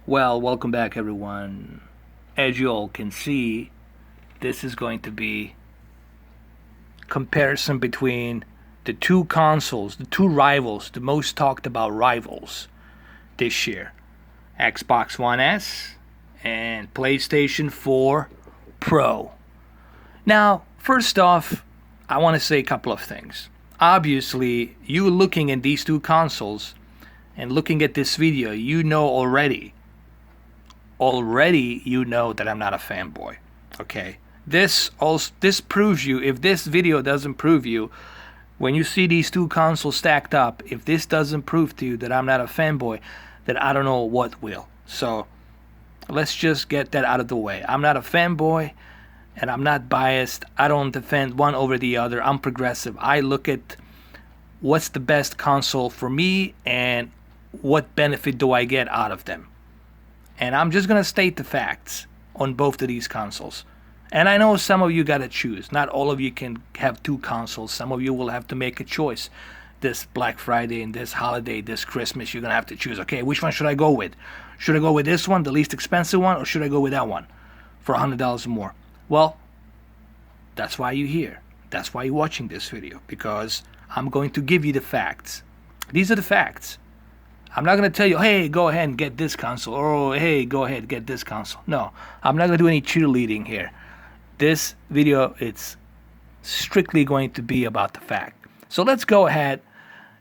Well, welcome back, everyone. As you all can see, this is going to be comparison between the two consoles, the two rivals, the most talked about rivals this year: Xbox One S and PlayStation 4 Pro. Now, first off, I want to say a couple of things. Obviously, you looking at these two consoles and looking at this video, you know already you know that I'm not a fanboy. Okay. This proves you, if this video doesn't prove you, when you see these two consoles stacked up, if this doesn't prove to you that I'm not a fanboy, then I don't know what will. So let's just get that out of the way. I'm not a fanboy and I'm not biased. I don't defend one over the other. I'm progressive. I look at what's the best console for me and what benefit do I get out of them. And I'm just going to state the facts on both of these consoles. And I know some of you got to choose. Not all of you can have two consoles. Some of you will have to make a choice. This Black Friday and this holiday, this Christmas, you're going to have to choose. Okay, which one should I go with? Should I go with this one, the least expensive one, or should I go with that one for $100 more? Well, that's why you're here. That's why you're watching this video, because I'm going to give you the facts. These are the facts. I'm not going to tell you, hey, go ahead and get this console, or oh, hey, go ahead and get this console. No, I'm not going to do any cheerleading here. This video, it's strictly going to be about the fact. So let's go ahead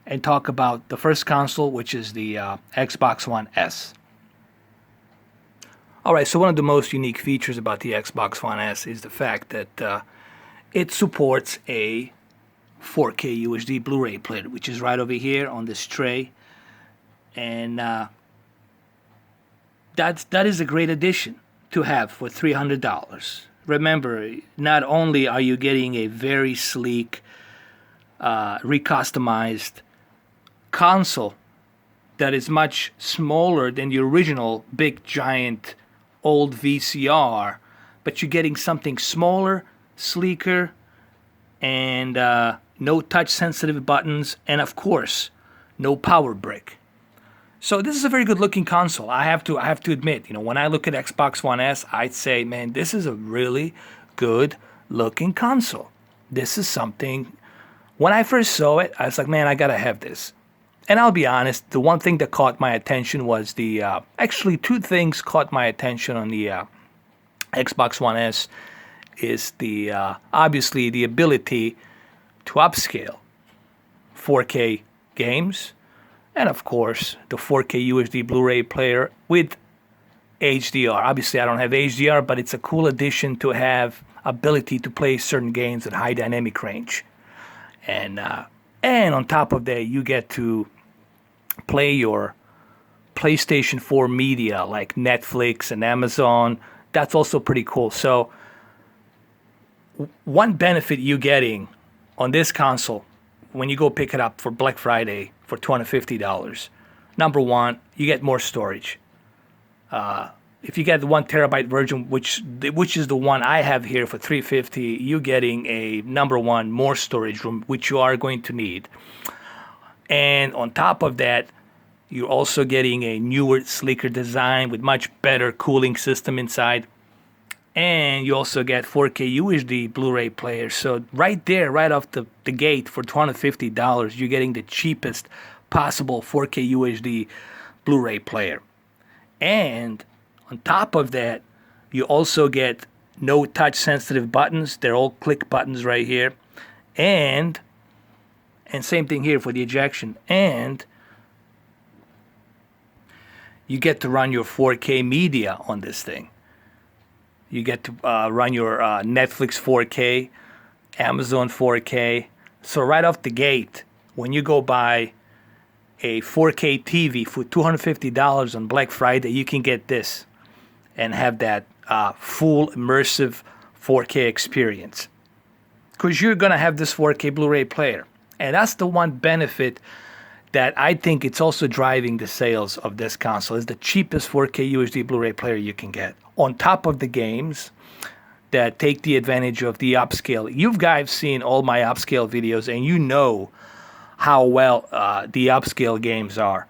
and talk about the first console, which is the Xbox One S. All right, so one of the most unique features about the Xbox One S is the fact that it supports a 4K UHD Blu-ray player, which is right over here on this tray. And that is a great addition to have for $300. Remember, not only are you getting a very sleek, recustomized console that is much smaller than the original big giant old VCR, but you're getting something smaller, sleeker, and no touch sensitive buttons, and of course, no power brick. So this is a very good looking console. I have to admit, when I look at Xbox One S, I'd say, man, this is a really good looking console. This is something, when I first saw it, I was like, man, I gotta have this. And I'll be honest, the one thing that caught my attention was actually two things caught my attention on the Xbox One S is obviously the ability to upscale 4K games, and of course, the 4K UHD Blu-ray player with HDR. Obviously, I don't have HDR, but it's a cool addition to have ability to play certain games at high dynamic range. And on top of that, you get to play your PlayStation 4 media like Netflix and Amazon. That's also pretty cool. So one benefit you're getting on this console when you go pick it up for Black Friday for $250, number one, you get more storage. If you get the 1 terabyte version, which is the one I have here for $350, you're getting a number one more storage room, which you are going to need. And on top of that, you're also getting a newer, sleeker design with much better cooling system inside. And you also get 4K UHD Blu-ray player. So right there, right off the gate for $250, you're getting the cheapest possible 4K UHD Blu-ray player. And on top of that, you also get no touch sensitive buttons. They're all click buttons right here. And same thing here for the ejection. And you get to run your 4K media on this thing. You get to run your Netflix 4K, Amazon 4K. So right off the gate, when you go buy a 4K TV for $250 on Black Friday, you can get this and have that full immersive 4K experience. Because you're going to have this 4K Blu-ray player. And that's the one benefit that I think it's also driving the sales of this console. It's the cheapest 4K UHD Blu-ray player you can get. On top of the games that take the advantage of the upscale. You guys seen all my upscale videos, and you know how well the upscale games are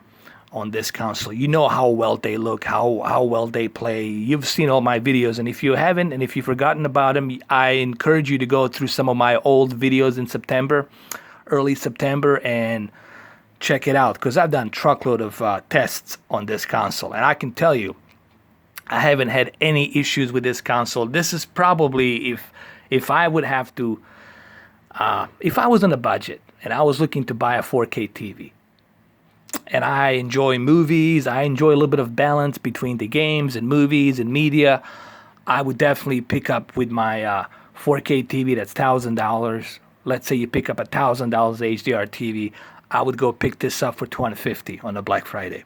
on this console. You know how well they look, how well they play. You've seen all my videos, and if you haven't, and if you've forgotten about them, I encourage you to go through some of my old videos in September, early September, and check it out, because I've done truckload of tests on this console, and I can tell you, I haven't had any issues with this console. This is probably, if I would have to, if I was on a budget and I was looking to buy a 4K TV, and I enjoy movies, I enjoy a little bit of balance between the games and movies and media, I would definitely pick up with my 4K TV that's $1,000. Let's say you pick up $1,000 HDR TV, I would go pick this up for $250 on a Black Friday.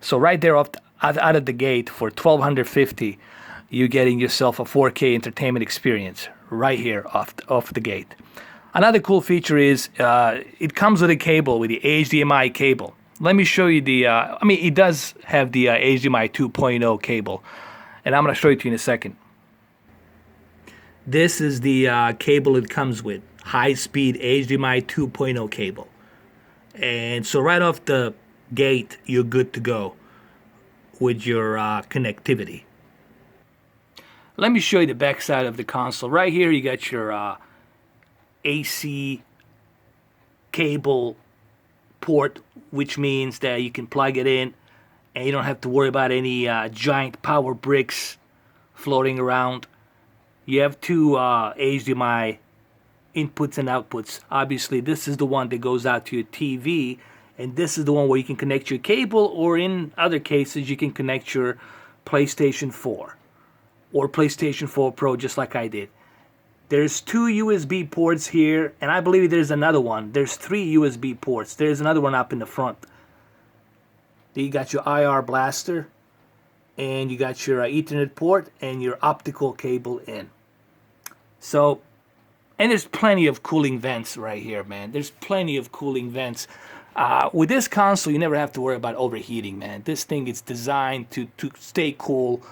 So right there out of the gate for $1,250, you're getting yourself a 4K entertainment experience right here off the gate. Another cool feature is it comes with a cable, with the HDMI cable. Let me show you the, it does have the HDMI 2.0 cable, and I'm going to show it to you in a second. This is the cable it comes with, high-speed HDMI 2.0 cable. And so right off the gate, you're good to go with your connectivity. Let me show you the back side of the console. Right here, you got your AC cable port, which means that you can plug it in and you don't have to worry about any giant power bricks floating around. You have two HDMI inputs and outputs. Obviously, this is the one that goes out to your TV, and this is the one where you can connect your cable, or in other cases, you can connect your PlayStation 4 or PlayStation 4 Pro, just like I did. There's two USB ports here, and I believe there's another one. There's 3 USB ports. There's another one up in the front. Then you got your IR blaster, and you got your Ethernet port and your optical cable in. So, and there's plenty of cooling vents right here, man. There's plenty of cooling vents. With this console, you never have to worry about overheating, man. This thing is designed to stay cool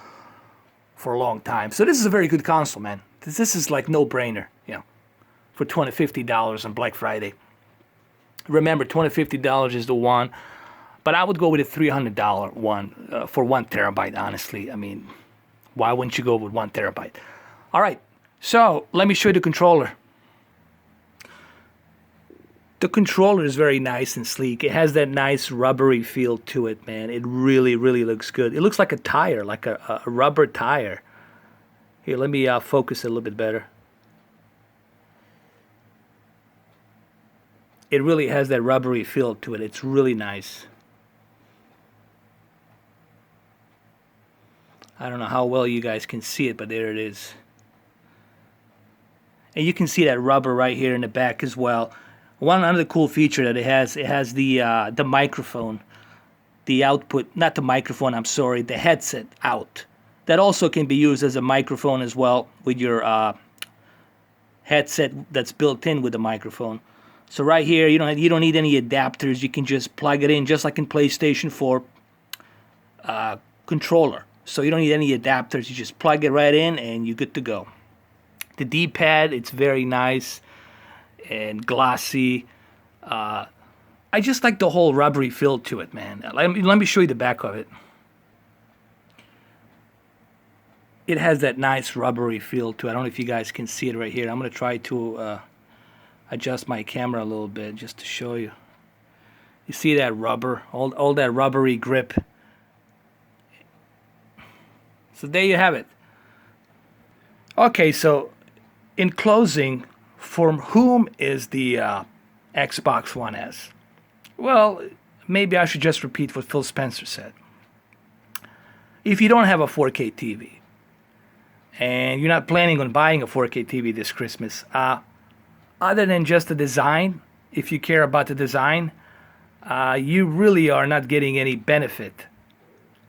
for a long time. So this is a very good console, man. This is like no-brainer, for $250 on Black Friday. Remember, $250 is the one, but I would go with a $300 one for 1 terabyte, honestly. I mean, why wouldn't you go with 1 terabyte? All right, so let me show you the controller. The controller is very nice and sleek. It has that nice rubbery feel to it, man. It really, really looks good. It looks like a tire, like a rubber tire. Here, let me focus it a little bit better. It really has that rubbery feel to it. It's really nice. I don't know how well you guys can see it, but there it is. And you can see that rubber right here in the back as well. One other cool feature that it has the microphone, the output, not the microphone, I'm sorry, the headset out. That also can be used as a microphone as well with your headset that's built in with the microphone. So right here, you don't need any adapters. You can just plug it in, just like in PlayStation 4 controller. So you don't need any adapters. You just plug it right in, and you're good to go. The D-pad, it's very nice and glossy. I just like the whole rubbery feel to it, man. Let me show you the back of it. It has that nice rubbery feel to it. I don't know if you guys can see it right here. I'm going to try to adjust my camera a little bit just to show you. You see that rubber, all that rubbery grip. So there you have it. Okay, so in closing, for whom is the Xbox One S? Well, maybe I should just repeat what Phil Spencer said. If you don't have a 4K TV, and you're not planning on buying a 4K TV this Christmas, other than just the design, if you care about the design, you really are not getting any benefit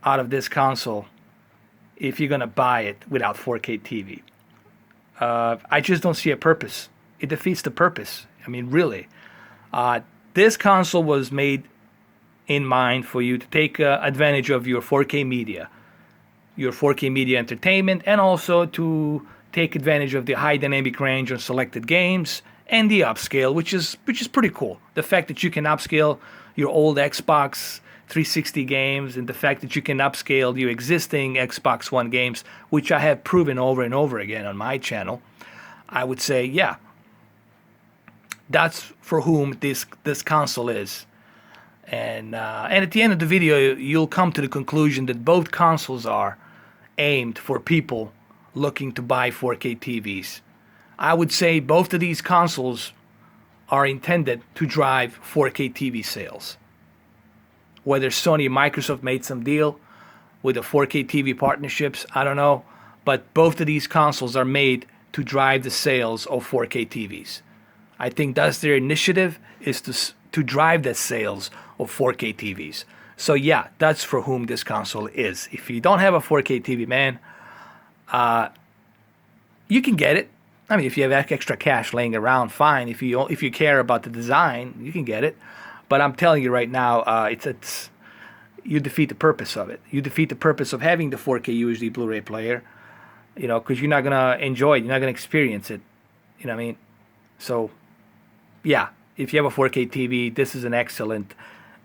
out of this console if you're going to buy it without 4K TV. I just don't see a purpose. It defeats the purpose. I mean, really. This console was made in mind for you to take advantage of your 4K media entertainment, and also to take advantage of the high dynamic range on selected games and the upscale, which is pretty cool. The fact that you can upscale your old Xbox 360 games and the fact that you can upscale your existing Xbox One games, which I have proven over and over again on my channel, I would say, yeah, that's for whom this console is. And at the end of the video, you'll come to the conclusion that both consoles are aimed for people looking to buy 4K TVs. I would say both of these consoles are intended to drive 4K TV sales. Whether Sony and Microsoft made some deal with the 4K TV partnerships, I don't know. But both of these consoles are made to drive the sales of 4K TVs. I think that's their initiative, is to drive the sales of 4K TVs. So yeah, that's for whom this console is. If you don't have a 4K TV, man, you can get it. I mean, if you have extra cash laying around, fine. If you care about the design, you can get it. But I'm telling you right now, it's you defeat the purpose of it. You defeat the purpose of having the 4K UHD Blu-ray player, because you're not gonna enjoy it. You're not gonna experience it. You know what I mean? So, yeah, if you have a 4K TV, this is an excellent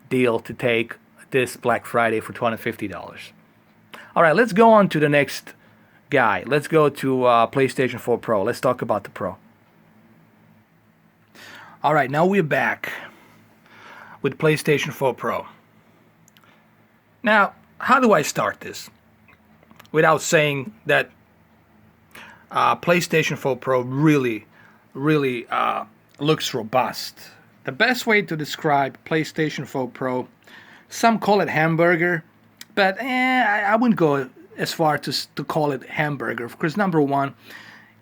deal to take this Black Friday for $250. All right, let's go on to the next guy. Let's go to PlayStation 4 Pro. Let's talk about the Pro. All right, now we're back with PlayStation 4 Pro. Now, how do I start this without saying that PlayStation 4 Pro really looks robust? The best way to describe PlayStation 4 Pro, some call it hamburger, but I wouldn't go as far to call it hamburger, because number one,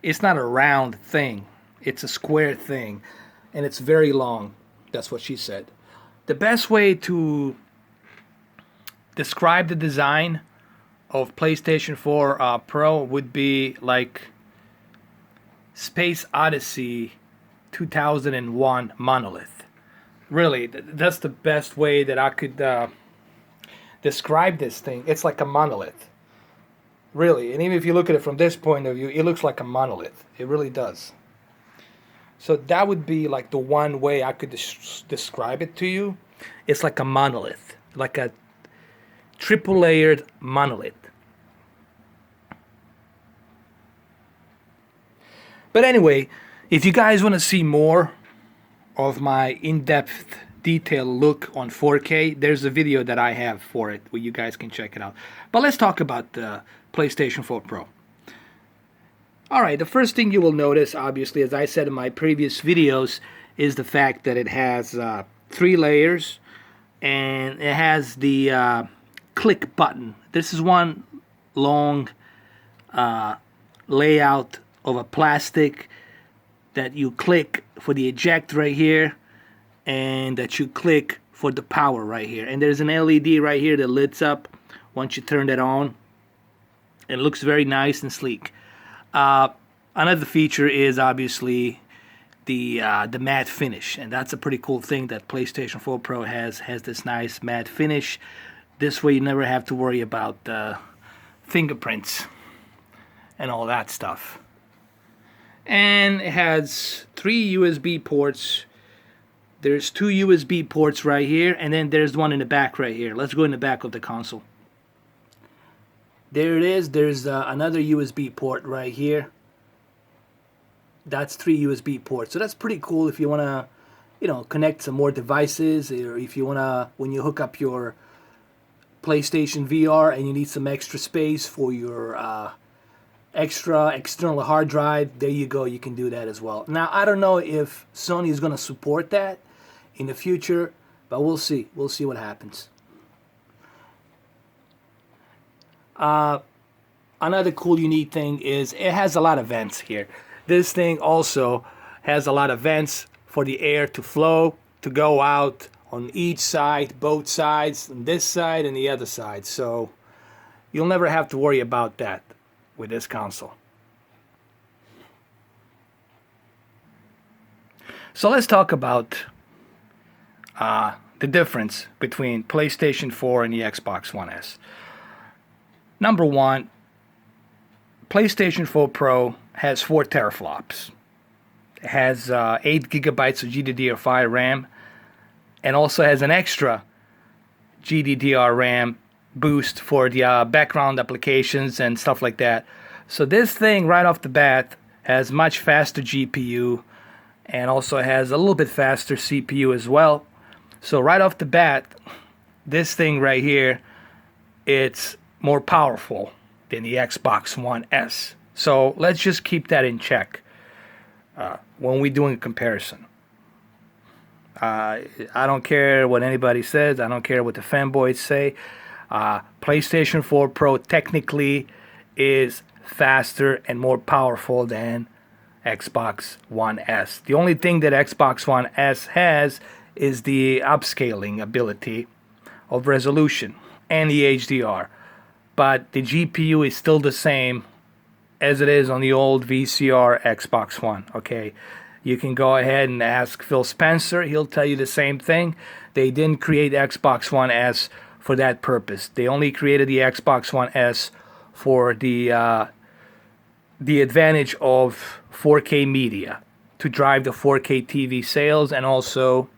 it's not a round thing. It's a square thing, and it's very long. That's what she said. The best way to describe the design of PlayStation 4 Pro would be like Space Odyssey 2001 Monolith. Really, that's the best way that I could describe this thing. It's like a monolith. Really, and even if you look at it from this point of view, it looks like a monolith. It really does. So that would be like the one way I could describe it to you. It's like a monolith, like a triple layered monolith. But anyway, if you guys want to see more of my in-depth detailed look on 4K, there's a video that I have for it where you guys can check it out. But let's talk about the PlayStation 4 Pro. Alright, the first thing you will notice, obviously, as I said in my previous videos, is the fact that it has 3 layers, and it has the click button. This is one long layout of a plastic that you click for the eject right here, and that you click for the power right here. And there's an LED right here that lights up once you turn that on. It looks very nice and sleek. Another feature is obviously the matte finish, and that's a pretty cool thing that PlayStation 4 Pro has this nice matte finish. This way you never have to worry about fingerprints and all that stuff. And it has 3 USB ports. There's 2 USB ports right here, and then there's one in the back right here. Let's go in the back of the console. There it is. There's another USB port right here. That's 3 USB ports. So that's pretty cool if you want to, connect some more devices, or if you want to, when you hook up your PlayStation VR and you need some extra space for your extra external hard drive, there you go. You can do that as well. Now, I don't know if Sony is going to support that in the future, but we'll see. We'll see what happens. Another cool, unique thing is it has a lot of vents here. This thing also has a lot of vents for the air to flow, to go out on each side, both sides, on this side and the other side. So you'll never have to worry about that with this console. So let's talk about the difference between PlayStation 4 and the Xbox One S. Number one, PlayStation 4 Pro has 4 teraflops. It has 8 gigabytes of GDDR5 RAM, and also has an extra GDDR RAM boost for the background applications and stuff like that. So this thing right off the bat has much faster GPU and also has a little bit faster CPU as well. So right off the bat, this thing right here, it's more powerful than the Xbox One S. So let's just keep that in check when we're doing a comparison. I don't care what anybody says. I don't care what the fanboys say. PlayStation 4 Pro technically is faster and more powerful than Xbox One S. The only thing that Xbox One S has is the upscaling ability of resolution and the HDR. But the GPU is still the same as it is on the old VCR Xbox One, okay? You can go ahead and ask Phil Spencer. He'll tell you the same thing. They didn't create Xbox One S for that purpose. They only created the Xbox One S for the advantage of 4K media, to drive the 4K TV sales and also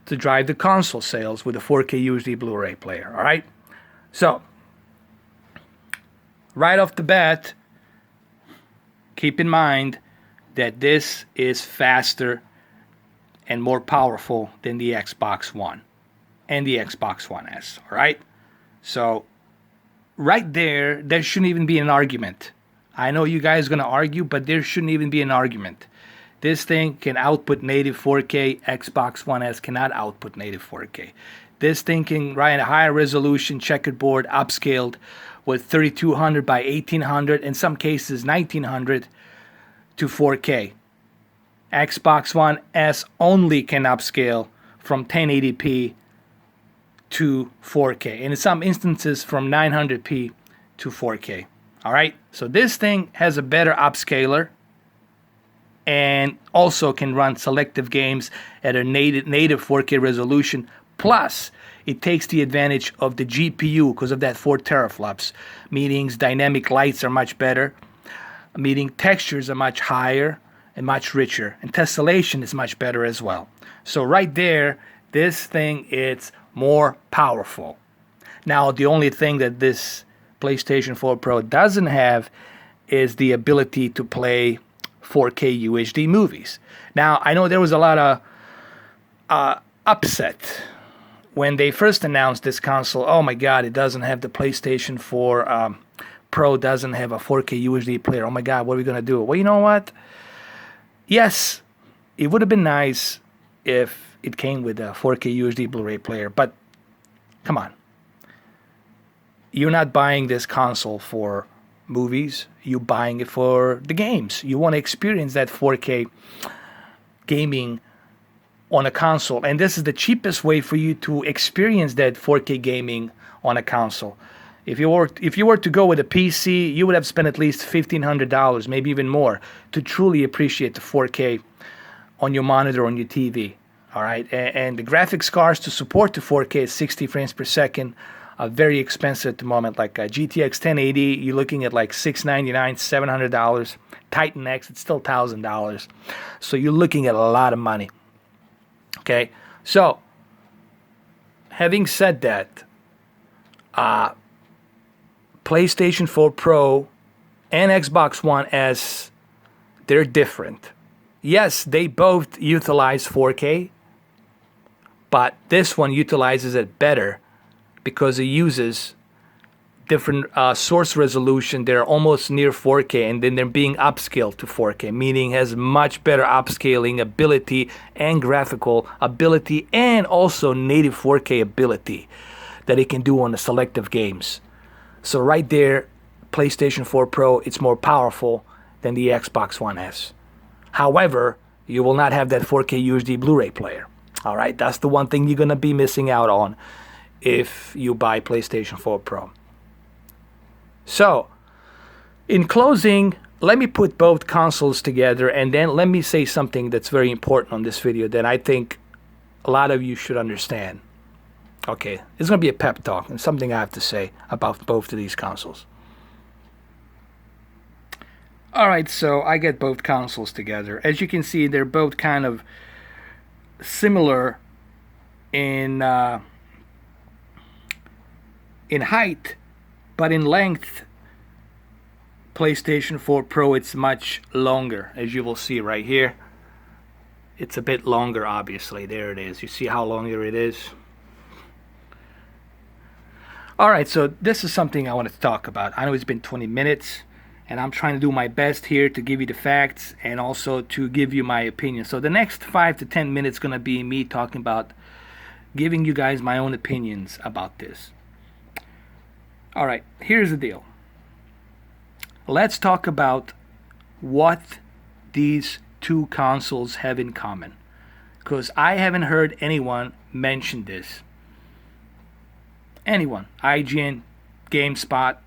to drive the console sales with a 4K UHD Blu-ray player, all right? So, right off the bat, keep in mind that this is faster and more powerful than the Xbox One and the Xbox One S, all right? So, right there shouldn't even be an argument. I know you guys are going to argue, but there shouldn't even be an argument. This thing can output native 4K. Xbox One S cannot output native 4K. This thing can run a higher resolution checkerboard upscaled with 3200 by 1800, in some cases 1900 to 4K. Xbox One S only can upscale from 1080p to 4K, and in some instances from 900p to 4K. All right, so this thing has a better upscaler and also can run selective games at a native 4K resolution. Plus, it takes the advantage of the GPU because of that 4 teraflops, meaning dynamic lights are much better, meaning textures are much higher and much richer, and tessellation is much better as well. So right there, this thing is more powerful. Now, the only thing that this PlayStation 4 Pro doesn't have is the ability to play 4K UHD movies. Now, I know there was a lot of upset when they first announced this console. Oh my God, it doesn't have the PlayStation 4 Pro doesn't have a 4K UHD player. Oh my God, what are we going to do? Well, you know what? Yes, it would have been nice if it came with a 4K UHD Blu-ray player, but come on. You're not buying this console for movies. You're buying it for the games. You want to experience that 4K gaming on a console. And this is the cheapest way for you to experience that 4K gaming on a console. If you were to go with a PC, you would have spent at least $1,500, maybe even more, to truly appreciate the 4K on your monitor, on your TV. All right, and the graphics cards to support the 4K is 60 frames per second. Very expensive at the moment, like a GTX 1080, you're looking at like $699, $700. Titan X, it's still $1,000. So you're looking at a lot of money. Okay, so having said that, PlayStation 4 Pro and Xbox One S, they're different. Yes, they both utilize 4K, but this one utilizes it better because it uses different source resolution. They're almost near 4K, and then they're being upscaled to 4K, meaning has much better upscaling ability and graphical ability and also native 4K ability that it can do on the selective games. So right there, PlayStation 4 Pro, it's more powerful than the Xbox One S. However, you will not have that 4K UHD Blu-ray player. All right, that's the one thing you're going to be missing out on if you buy PlayStation 4 Pro. So, in closing, let me put both consoles together, and then let me say something that's very important on this video that I think a lot of you should understand. Okay, it's going to be a pep talk and something I have to say about both of these consoles. Alright, so I get both consoles together. As you can see, they're both kind of similar in in height, but in length, PlayStation 4 Pro, it's much longer, as you will see right here. It's a bit longer, obviously. There it is. You see how longer it is? Alright, so this is something I wanted to talk about. I know it's been 20 minutes, and I'm trying to do my best here to give you the facts and also to give you my opinion. So the next 5 to 10 minutes going to be me talking about, giving you guys my own opinions about this. Alright, here's the deal. Let's talk about what these two consoles have in common, because I haven't heard anyone mention this. Anyone. IGN, GameSpot,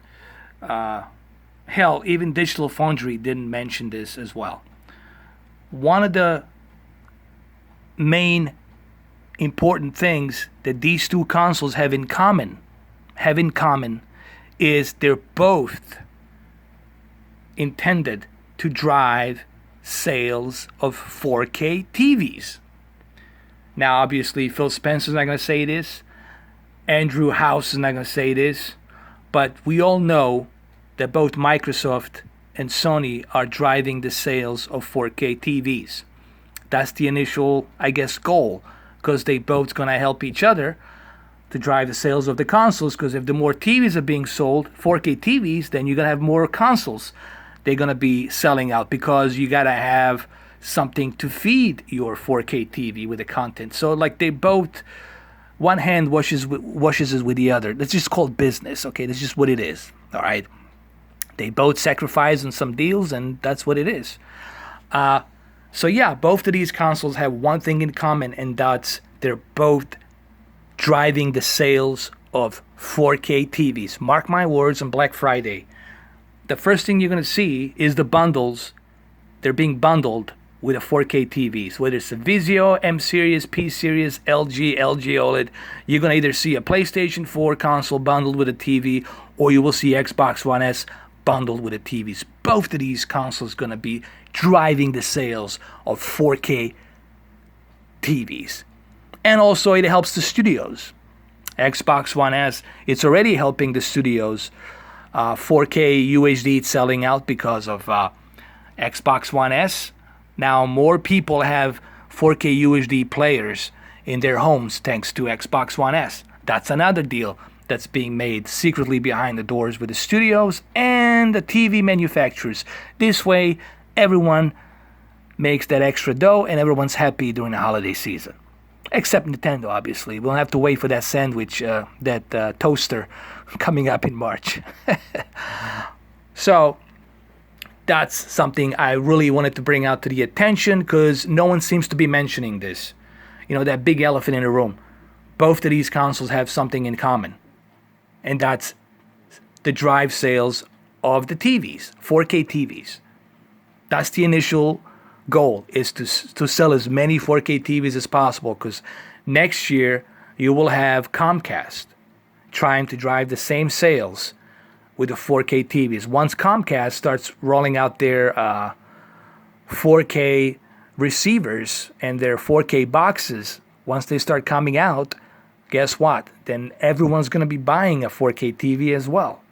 hell, even Digital Foundry didn't mention this as well. One of the main important things that these two consoles have in common is they're both intended to drive sales of 4K TVs. Now, obviously, Phil Spencer's not going to say this. Andrew House is not going to say this. But we all know that both Microsoft and Sony are driving the sales of 4K TVs. That's the initial, I guess, goal, because they both going to help each other to drive the sales of the consoles, because if the more TVs are being sold, 4K TVs, then you're going to have more consoles they're going to be selling out, because you got to have something to feed your 4K TV with the content. So like they both, one hand washes it with the other. That's just called business, okay? That's just what it is, all right? They both sacrifice on some deals, and that's what it is. So yeah, both of these consoles have one thing in common, and that's they're both driving the sales of 4K TVs. Mark my words, on Black Friday, the first thing you're going to see is the bundles. They're being bundled with the 4K TVs, whether it's a Vizio, M Series, P Series, LG OLED. You're going to either see a PlayStation 4 console bundled with a TV, or you will see Xbox One S bundled with the TVs. Both of these consoles are going to be driving the sales of 4K TVs. And also it helps the studios. Xbox One S, it's already helping the studios. 4K UHD it's selling out because of Xbox One S. Now more people have 4K UHD players in their homes thanks to Xbox One S. That's another deal that's being made secretly behind the doors with the studios and the TV manufacturers. This way, everyone makes that extra dough and everyone's happy during the holiday season. Except Nintendo, obviously. We'll have to wait for that sandwich, that toaster coming up in March. So, that's something I really wanted to bring out to the attention, because no one seems to be mentioning this. You know, that big elephant in the room. Both of these consoles have something in common. And that's the drive sales of the TVs, 4K TVs. That's the initial goal, is to sell as many 4K TVs as possible, because next year you will have Comcast trying to drive the same sales with the 4K TVs. Once Comcast starts rolling out their 4K receivers and their 4K boxes, once they start coming out, guess what? Then everyone's going to be buying a 4K TV as well.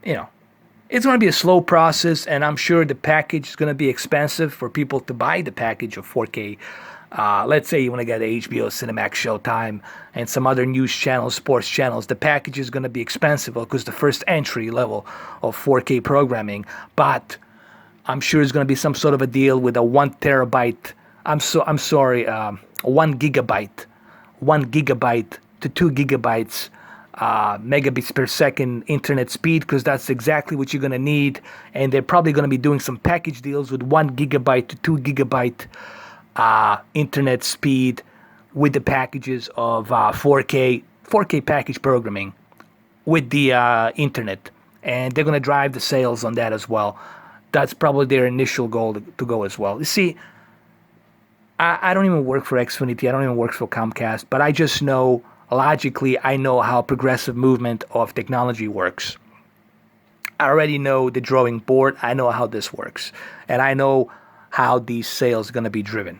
You know, it's going to be a slow process, and I'm sure the package is going to be expensive for people to buy the package of 4K. Let's say you want to get HBO, Cinemax, Showtime, and some other news channels, sports channels. The package is going to be expensive because the first entry level of 4K programming. But I'm sure it's going to be some sort of a deal with a 1 terabyte. 1 gigabyte, 1 gigabyte to 2 gigabytes. Megabits per second internet speed, because that's exactly what you're going to need. And they're probably going to be doing some package deals with 1 gigabyte to 2 gigabyte internet speed with the packages of 4K package programming with the internet. And they're going to drive the sales on that as well. That's probably their initial goal to go as well. You see, I don't even work for Xfinity. I don't even work for Comcast. But I just know, logically, I know how progressive movement of technology works. I already know the drawing board. I know how this works. And I know how these sales are going to be driven.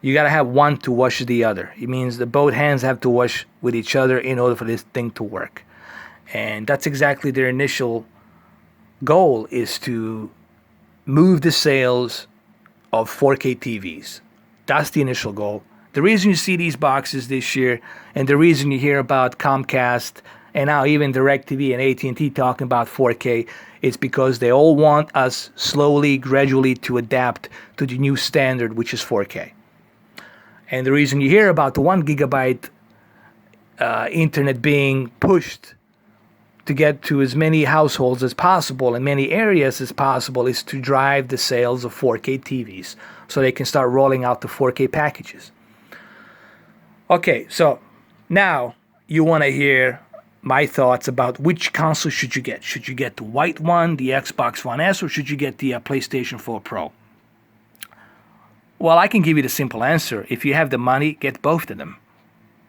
You got to have one to wash the other. It means that both hands have to wash with each other in order for this thing to work. And that's exactly their initial goal, is to move the sales of 4K TVs. That's the initial goal. The reason you see these boxes this year, and the reason you hear about Comcast and now even DirecTV and AT&T talking about 4K, is because they all want us slowly, gradually to adapt to the new standard, which is 4K. And the reason you hear about the 1 gigabyte internet being pushed to get to as many households as possible in many areas as possible is to drive the sales of 4K TVs so they can start rolling out the 4K packages. Okay, so now you want to hear my thoughts about which console should you get. Should you get the white one, the Xbox One S, or should you get the PlayStation 4 Pro? Well, I can give you the simple answer. If you have the money, get both of them.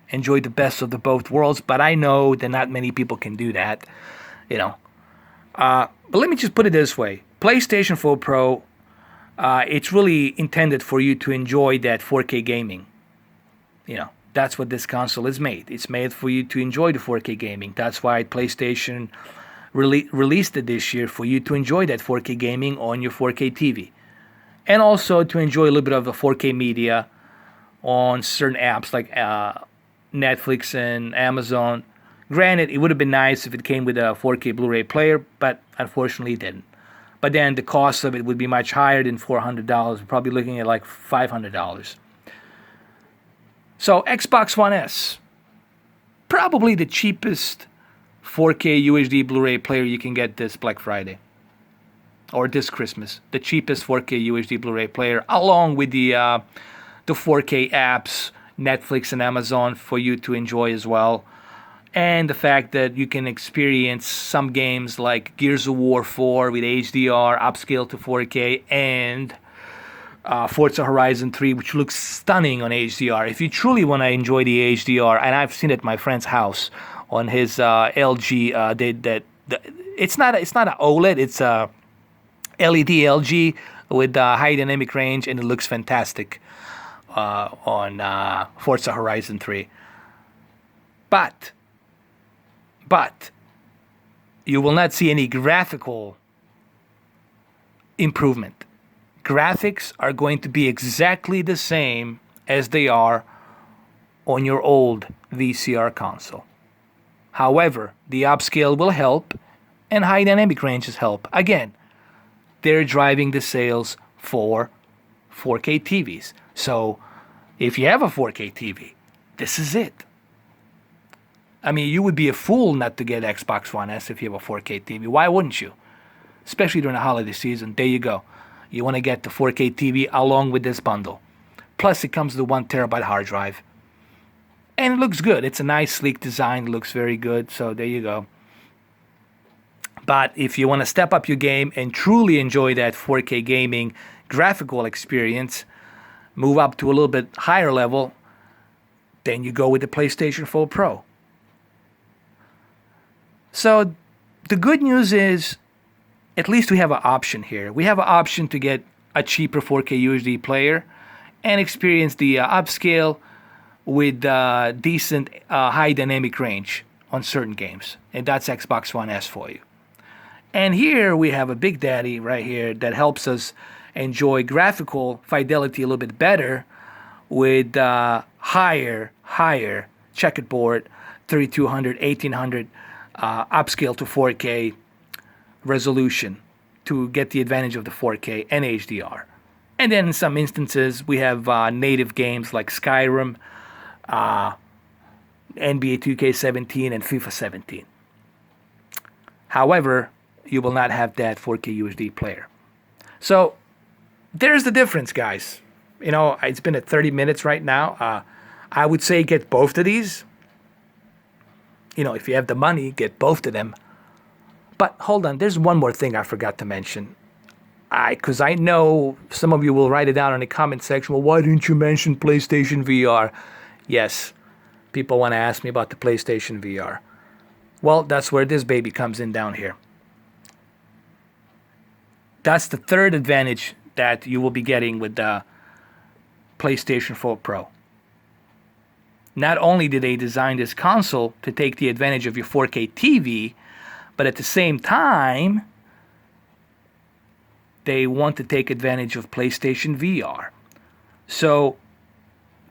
Enjoy the best of the both worlds, but I know that not many people can do that, you know. But let me just put it this way. PlayStation 4 Pro, it's really intended for you to enjoy that 4K gaming. You know, that's what this console is made. It's made for you to enjoy the 4K gaming. That's why PlayStation released it this year, for you to enjoy that 4K gaming on your 4K TV. And also to enjoy a little bit of the 4K media on certain apps like Netflix and Amazon. Granted, it would have been nice if it came with a 4K Blu-ray player, but unfortunately it didn't. But then the cost of it would be much higher than $400. We're probably looking at like $500. So Xbox One S, probably the cheapest 4K UHD Blu-ray player you can get this Black Friday or this Christmas. The cheapest 4K UHD Blu-ray player, along with the 4K apps, Netflix and Amazon, for you to enjoy as well. And the fact that you can experience some games like Gears of War 4 with HDR, upscale to 4K, and Forza Horizon 3, which looks stunning on HDR. If you truly want to enjoy the HDR, and I've seen it at my friend's house on his LG, it's not an OLED, it's a LED LG with high dynamic range, and it looks fantastic on Forza Horizon 3. But you will not see any graphical improvement. Graphics are going to be exactly the same as they are on your old VCR console. However, the upscale will help and high dynamic ranges help. Again, they're driving the sales for 4K TVs. So if you have a 4K TV, this is it. I mean, you would be a fool not to get Xbox One S if you have a 4K TV. Why wouldn't you? Especially during the holiday season. There you go. You want to get the 4K TV along with this bundle. Plus, it comes with a 1 terabyte hard drive. And it looks good. It's a nice, sleek design. It looks very good. So there you go. But if you want to step up your game and truly enjoy that 4K gaming graphical experience, move up to a little bit higher level, then you go with the PlayStation 4 Pro. So the good news is, at least we have an option here. We have an option to get a cheaper 4K UHD player and experience the upscale with decent high dynamic range on certain games. And that's Xbox One S for you. And here we have a big daddy right here that helps us enjoy graphical fidelity a little bit better with higher checkerboard 3200, 1800 upscale to 4K resolution to get the advantage of the 4K and HDR. And then in some instances, we have native games like Skyrim, NBA 2K17, and FIFA 17. However, you will not have that 4K UHD player. So there's the difference, guys. You know, it's been at 30 minutes right now. I would say get both of these. You know, if you have the money, get both of them. But hold on, there's one more thing I forgot to mention. Because I know some of you will write it down in the comment section. Well, why didn't you mention PlayStation VR? Yes, people want to ask me about the PlayStation VR. Well, that's where this baby comes in down here. That's the third advantage that you will be getting with the PlayStation 4 Pro. not only did they design this console to take the advantage of your 4K TV, but at the same time, they want to take advantage of PlayStation VR. So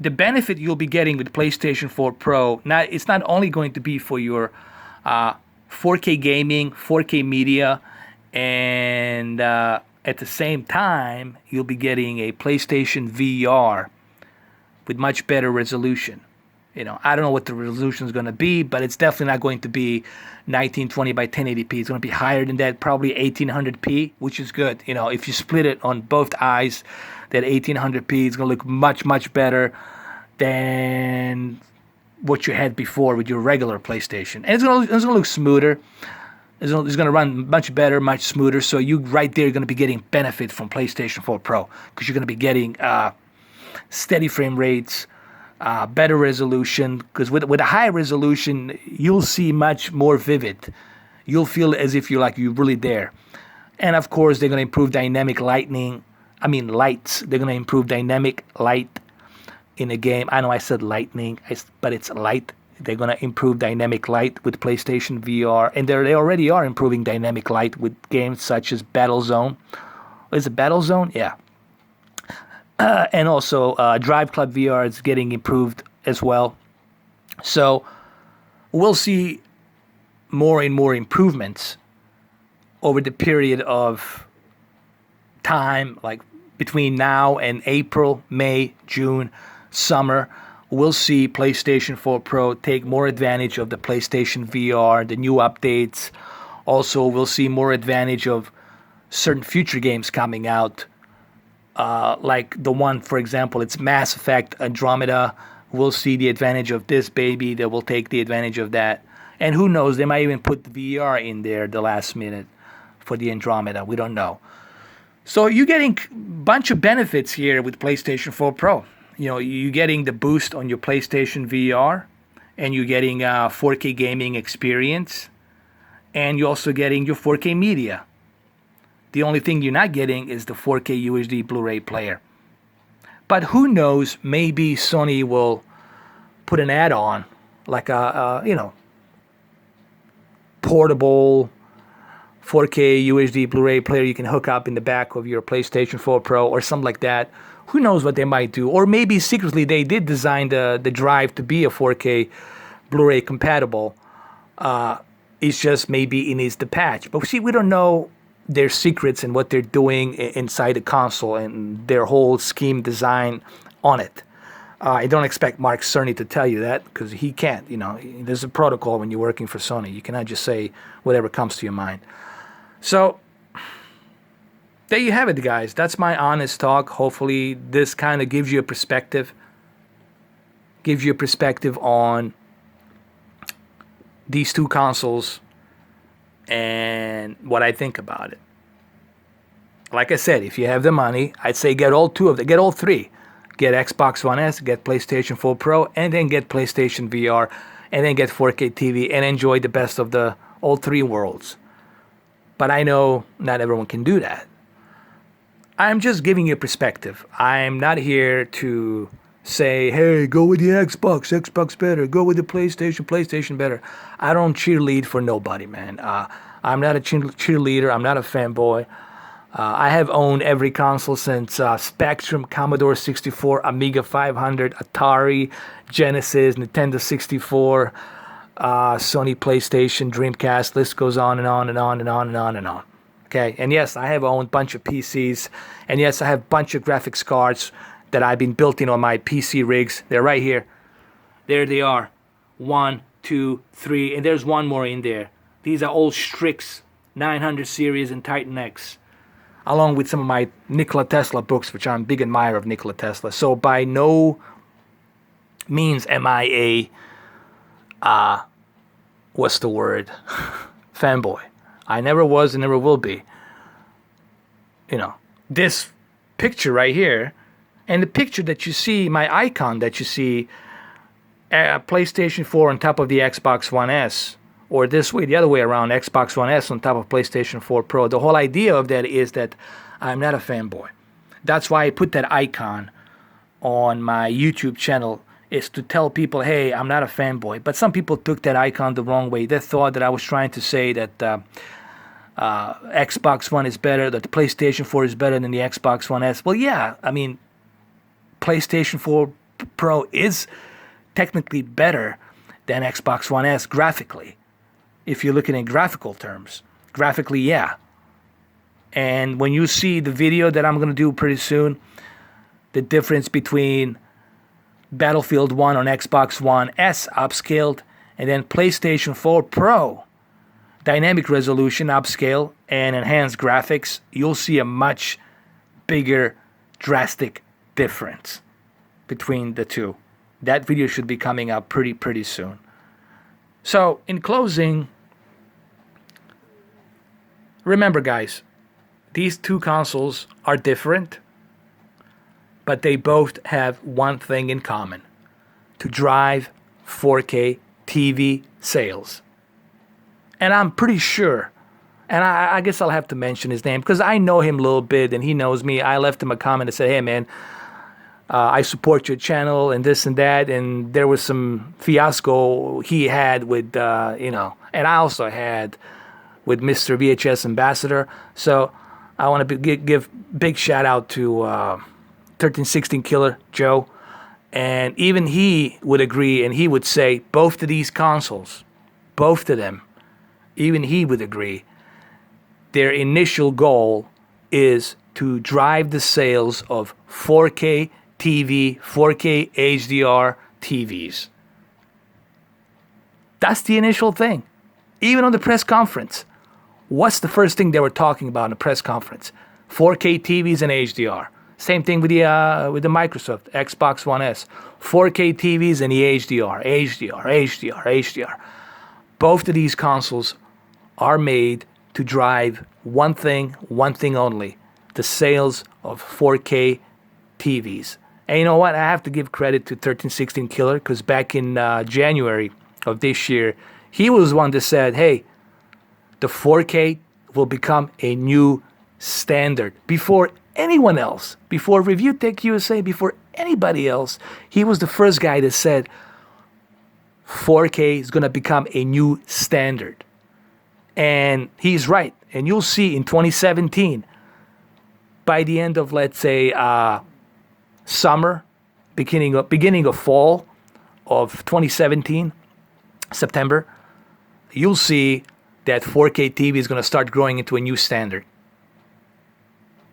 the benefit you'll be getting with PlayStation 4 Pro, it's not only going to be for your 4K gaming, 4K media, and at the same time, you'll be getting a PlayStation VR with much better resolution. I don't know what the resolution is going to be, but it's definitely not going to be 1920 by 1080p. It's going to be higher than that, probably 1800p, which is good. If you split it on both eyes, that 1800p is going to look much, much better than what you had before with your regular PlayStation. And it's going to look smoother. It's going to run much better, much smoother. So you right there are going to be getting benefit from PlayStation 4 Pro because you're going to be getting steady frame rates, better resolution, because with a high resolution, you'll see much more vivid. You'll feel as if you're really there. And of course, they're going to improve dynamic lights. They're going to improve dynamic light in the game. I know I said lightning, but it's light. They're going to improve dynamic light with PlayStation VR. And they already are improving dynamic light with games such as Battlezone. Is it Battlezone? Yeah. And also Drive Club VR is getting improved as well. So we'll see more and more improvements over the period of time, like between now and April, May, June, summer. We'll see PlayStation 4 Pro take more advantage of the PlayStation VR, the new updates. Also, we'll see more advantage of certain future games coming out. Like the one, for example, it's Mass Effect Andromeda. We'll see the advantage of this baby. They will take the advantage of that. And who knows, they might even put the VR in there the last minute for the Andromeda. We don't know. So you're getting a bunch of benefits here with PlayStation 4 Pro. You're getting the boost on your PlayStation VR, and you're getting a 4K gaming experience, and you're also getting your 4K media. The only thing you're not getting is the 4K UHD Blu-ray player. But who knows, maybe Sony will put an add-on, like a portable 4K UHD Blu-ray player you can hook up in the back of your PlayStation 4 Pro or something like that. Who knows what they might do? Or maybe secretly they did design the drive to be a 4K Blu-ray compatible. It's just maybe it needs the patch. But see, we don't know their secrets and what they're doing inside the console and their whole scheme design on it. I don't expect Mark Cerny to tell you that because he can't. There's a protocol when you're working for Sony. You cannot just say whatever comes to your mind. So there you have it, guys. That's my honest talk. Hopefully this kind of gives you a perspective. Gives you a perspective on these two consoles and what I think about it. Like I said, if you have the money, I'd say get all two of them. Get all three. Get Xbox One S, get PlayStation 4 Pro, and then get PlayStation VR, and then get 4K TV, and enjoy the best of the all three worlds. But I know not everyone can do that. I'm just giving you a perspective. I'm not here to say, hey, go with the Xbox better. Go with the PlayStation better. I don't cheerlead for nobody, man. I'm not a cheerleader. I'm not a fanboy. I have owned every console since Spectrum, Commodore 64, Amiga 500, Atari, Genesis, Nintendo 64, Sony PlayStation, Dreamcast. List goes on and on and on and on and on and on. Okay, and yes, I have owned a bunch of PCs, and yes, I have a bunch of graphics cards that I've been built in on my PC rigs. They're right here. There they are. 1, 2, 3, and there's one more in there. These are old Strix 900 series and Titan X, along with some of my Nikola Tesla books, which I'm a big admirer of Nikola Tesla. So by no means am I a, what's the word, fanboy. I never was and never will be. This picture right here, and the picture that you see, my icon that you see, PlayStation 4 on top of the Xbox One S, or this way, the other way around, Xbox One S on top of PlayStation 4 Pro. The whole idea of that is that I'm not a fanboy. That's why I put that icon on my YouTube channel is to tell people, hey, I'm not a fanboy. But some people took that icon the wrong way. They thought that I was trying to say that Xbox One is better, that the PlayStation 4 is better than the Xbox One S. Well, yeah, I mean, PlayStation 4 Pro is technically better than Xbox One S graphically. If you're looking in graphical terms. Graphically, yeah. And when you see the video that I'm going to do pretty soon, the difference between Battlefield 1 on Xbox One S upscaled and then PlayStation 4 Pro dynamic resolution upscale and enhanced graphics, you'll see a much bigger drastic difference between the two. That video should be coming out pretty soon. So, in closing, remember guys, these two consoles are different, but they both have one thing in common: to drive 4K TV sales. And I'm pretty sure, and I guess I'll have to mention his name because I know him a little bit and he knows me. I left him a comment and said, hey man, I support your channel and this and that. And there was some fiasco he had with, and I also had with Mr. VHS Ambassador. So I want to give big shout out to 1316 Killer Joe. And even he would agree, and he would say both of these consoles, both of them, even he would agree, their initial goal is to drive the sales of 4K TV, 4K HDR TVs. That's the initial thing. Even on the press conference, what's the first thing they were talking about in the press conference? 4K TVs and HDR. Same thing with the Microsoft Xbox One S. 4K TVs and the HDR. Both of these consoles are made to drive one thing only: the sales of 4K TVs. And you know what? I have to give credit to 1316 Killer because back in January of this year, he was one that said, hey, the 4K will become a new standard. Before anyone else, before Review Tech USA, before anybody else, he was the first guy that said 4K is going to become a new standard. And he's right. And you'll see in 2017, by the end of, let's say, summer, beginning of fall of 2017, September, you'll see that 4K TV is going to start growing into a new standard.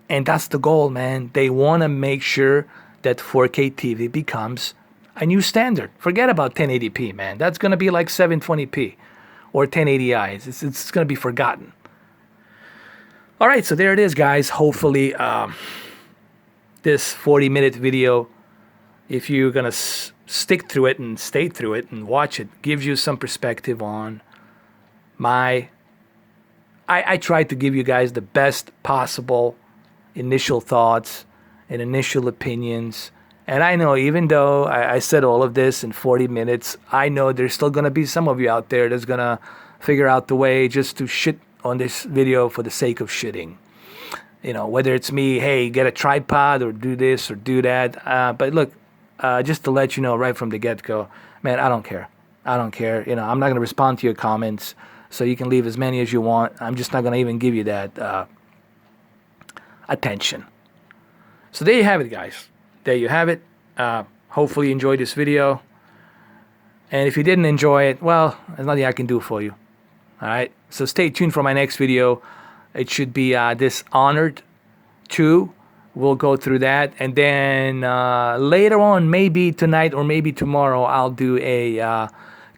And that's the goal, man. They want to make sure that 4K TV becomes a new standard. Forget about 1080p, man. That's going to be like 720p or 1080i. It's going to be forgotten. All right, so there it is, guys. Hopefully, this 40-minute video, if you're going to stick through it and stay through it and watch it, gives you some perspective on my... I tried to give you guys the best possible initial thoughts and initial opinions. And I know, even though I said all of this in 40 minutes, I know there's still going to be some of you out there that's going to figure out the way just to shit on this video for the sake of shitting. You know, whether it's me, hey, get a tripod or do this or do that. But look, just to let you know right from the get-go, man, I don't care. I don't care. You know, I'm not going to respond to your comments, so you can leave as many as you want. I'm just not going to even give you that attention. So there you have it, guys. There you have it. Hopefully you enjoyed this video. And if you didn't enjoy it, well, there's nothing I can do for you. All right? So stay tuned for my next video. It should be Dishonored 2. We'll go through that. And then later on, maybe tonight or maybe tomorrow, I'll do a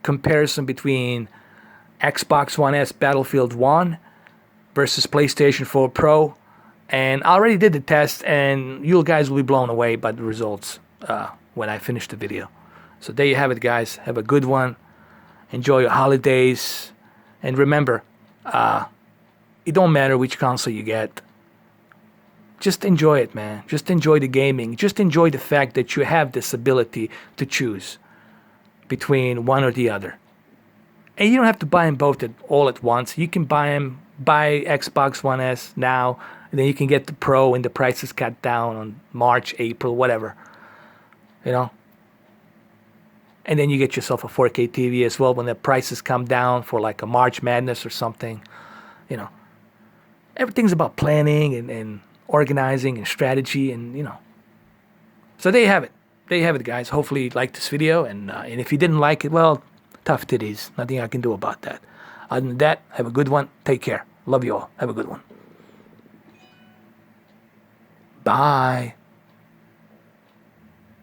comparison between Xbox One S Battlefield 1 versus PlayStation 4 Pro. And I already did the test, and you guys will be blown away by the results when I finish the video. So there you have it, guys. Have a good one. Enjoy your holidays. And remember, it don't matter which console you get. Just enjoy it, man. Just enjoy the gaming. Just enjoy the fact that you have this ability to choose between one or the other. And you don't have to buy them both all at once. You can buy Xbox One S now, and then you can get the Pro and the price is cut down on March, April, whatever. You know? And then you get yourself a 4K TV as well when the prices come down for like a March Madness or something. You know, everything's about planning and organizing and strategy and, you know. So there you have it. There you have it, guys. Hopefully you liked this video. And if you didn't like it, well, tough titties. Nothing I can do about that. Other than that, have a good one. Take care. Love you all. Have a good one. Bye.